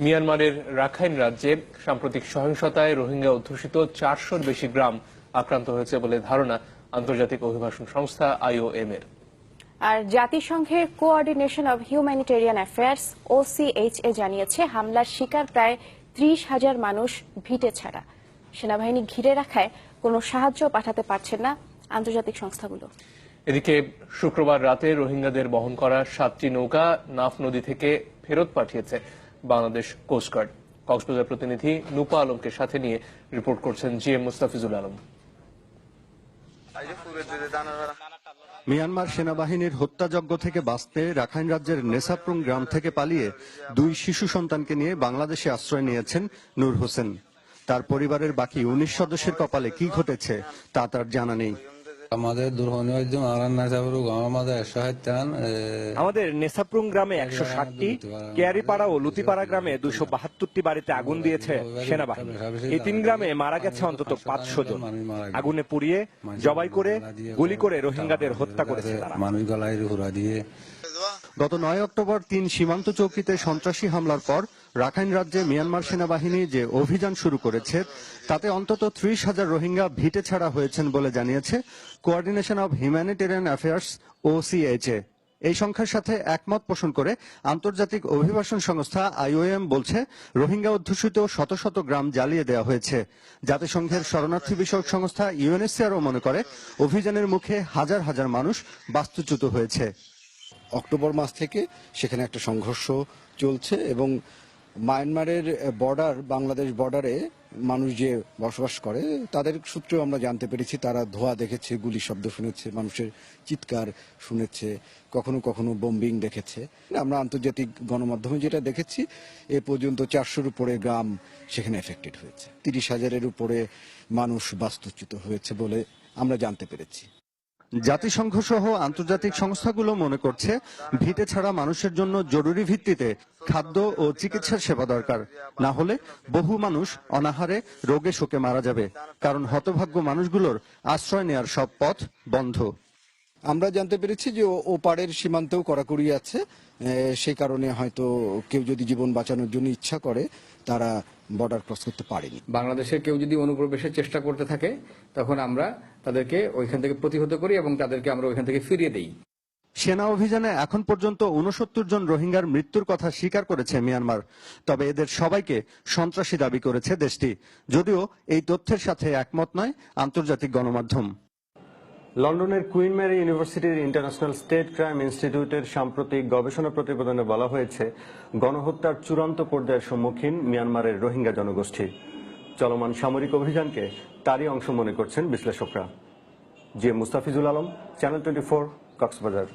মিয়ানমারের রাখাইন রাজ্যে সাম্প্রতিক সহিংসতায় রোহিঙ্গা অধ্যুষিত 400-র বেশি গ্রাম আক্রান্ত হয়েছে বলে ধারণা আন্তর্জাতিক অভিবাসন সংস্থা IOM এর। আর জাতিসংঘের coordination of humanitarian affairs OCHA জানিয়েছে হামলার শিকার প্রায় 30,000 মানুষ ভিটে ছাড়া। সেনাবাহিনী ঘিরে রাখায় কোনো সাহায্য পাঠাতে পারছে না আন্তর্জাতিক সংস্থাগুলো। এদিকে শুক্রবার রাতে রোহিঙ্গাদের বহন করা 7টি নৌকা নাফ নদী থেকে ফেরত পাঠিয়েছে বাংলাদেশ কোস্টগার্ড। কক্সবাজার প্রতিনিধি নুপা আলমকে সাথে নিয়ে রিপোর্ট করছেন GM মুস্তাফিজুল আলম। মিয়ানমার সেনাবাহিনীর হত্যাযজ্ঞ থেকে বাঁচতে রাখাইন রাজ্যের নেসাপ্রুং গ্রাম থেকে পালিয়ে 2 শিশু সন্তানকে নিয়ে বাংলাদেশে আশ্রয় নিয়েছেন নূর হোসেন। তার পরিবারের বাকি 19 সদস্যের কপালে কি ঘটেছে তা তার জানা নেই। আমাদের নেসাপ্রুং গ্রামে 160টি, কেয়ারিপাড়া ও লুতিপাড়া গ্রামে 272টি বাড়িতে আগুন দিয়েছে সেনাবাহিনী। এই 3 গ্রামে মারা গেছে অন্তত 500 জন। আগুনে পুড়িয়ে, জবাই করে, গুলি করে রোহিঙ্গাদের হত্যা করেছে তারা। গত 9 অক্টোবর 3 সীমান্ত চৌকিতে সন্ত্রাসী হামলার পর রাখাইন রাজ্যে মিয়ানমার সেনাবাহিনী যে অভিযান শুরু করেছে তাতে অন্তত 30,000 রোহিঙ্গা ভিটে ছাড়া হয়েছেন বলে জানিয়েছে coordination of humanitarian affairs OCHA। এই সংখ্যার সাথে একমত পোষণ করে আন্তর্জাতিক অভিবাসন সংস্থা IOM বলছে রোহিঙ্গা অধ্যুষিত শত শত গ্রাম জ্বালিয়ে দেওয়া হয়েছে। জাতিসংঘের শরণার্থী বিষয়ক সংস্থা UNHCR মনে করে অভিযানের মুখে হাজার হাজার মানুষ বাস্তুচ্যুত হয়েছে। অক্টোবর মাস থেকে সেখানে একটা সংঘর্ষ চলছে এবং মায়ানমারের বর্ডার, বাংলাদেশ বর্ডারে মানুষ যে বসবাস করে তাদের সূত্রেও আমরা জানতে পেরেছি তারা ধোঁয়া দেখেছে, গুলি শব্দ শুনেছে, মানুষের চিৎকার শুনেছে, কখনো কখনো বোম্বিং দেখেছে। আমরা আন্তর্জাতিক গণমাধ্যমে যেটা দেখেছি এ পর্যন্ত 400-র উপরে গ্রাম সেখানে এফেক্টেড হয়েছে, 30,000-এর উপরে মানুষ বাস্তুচ্যুত হয়েছে বলে আমরা জানতে পেরেছি। জাতিসংঘ সহ আন্তর্জাতিক সংস্থাগুলো মনে করছে ভিটে ছাড়া মানুষের জন্য জরুরি ভিত্তিতে খাদ্য ও চিকিৎসার সেবা দরকার, না হলে বহু মানুষ অনাহারে রোগে শোকে মারা যাবে, কারণ হতভাগ্য মানুষগুলোর আশ্রয় নেয়ার সব পথ বন্ধ। আমরা জানতে পেরেছি যে ওপারের সীমান্তেও কড়াকড়ি আছে, সেই কারণে হয়তো কেউ যদি জীবন বাঁচানোর জন্য ইচ্ছা করে তারা বর্ডার ক্রস করতে পারেনি। বাংলাদেশের কেউ যদি অনুপ্রবেশের চেষ্টা করতে থাকে তখন আমরা তাদেরকে ওইখান থেকে প্রতিহত করি এবং তাদেরকে আমরা ওইখান থেকে ফিরিয়ে দেই। সেনা অভিযানে এখন পর্যন্ত 69 জন রোহিঙ্গার মৃত্যুর কথা স্বীকার করেছে মিয়ানমার, তবে এদের সবাইকে সন্ত্রাসী দাবি করেছে দেশটি, যদিও এই তথ্যের সাথে একমত নয় আন্তর্জাতিক গণমাধ্যম। লন্ডনের কুইন মেরি ইউনিভার্সিটির ইন্টারন্যাশনাল স্টেট ক্রাইম ইনস্টিটিউটের সাম্প্রতিক গবেষণা প্রতিবেদনে বলা হয়েছে গণহত্যার চূড়ান্ত পর্যায়ের সম্মুখীন মিয়ানমারের রোহিঙ্গা জনগোষ্ঠী। চলমান সামরিক অভিযানকে তারই অংশ মনে করছেন বিশ্লেষকরা। GM Mustafizul Alam, channel 24, Cox's Bazar.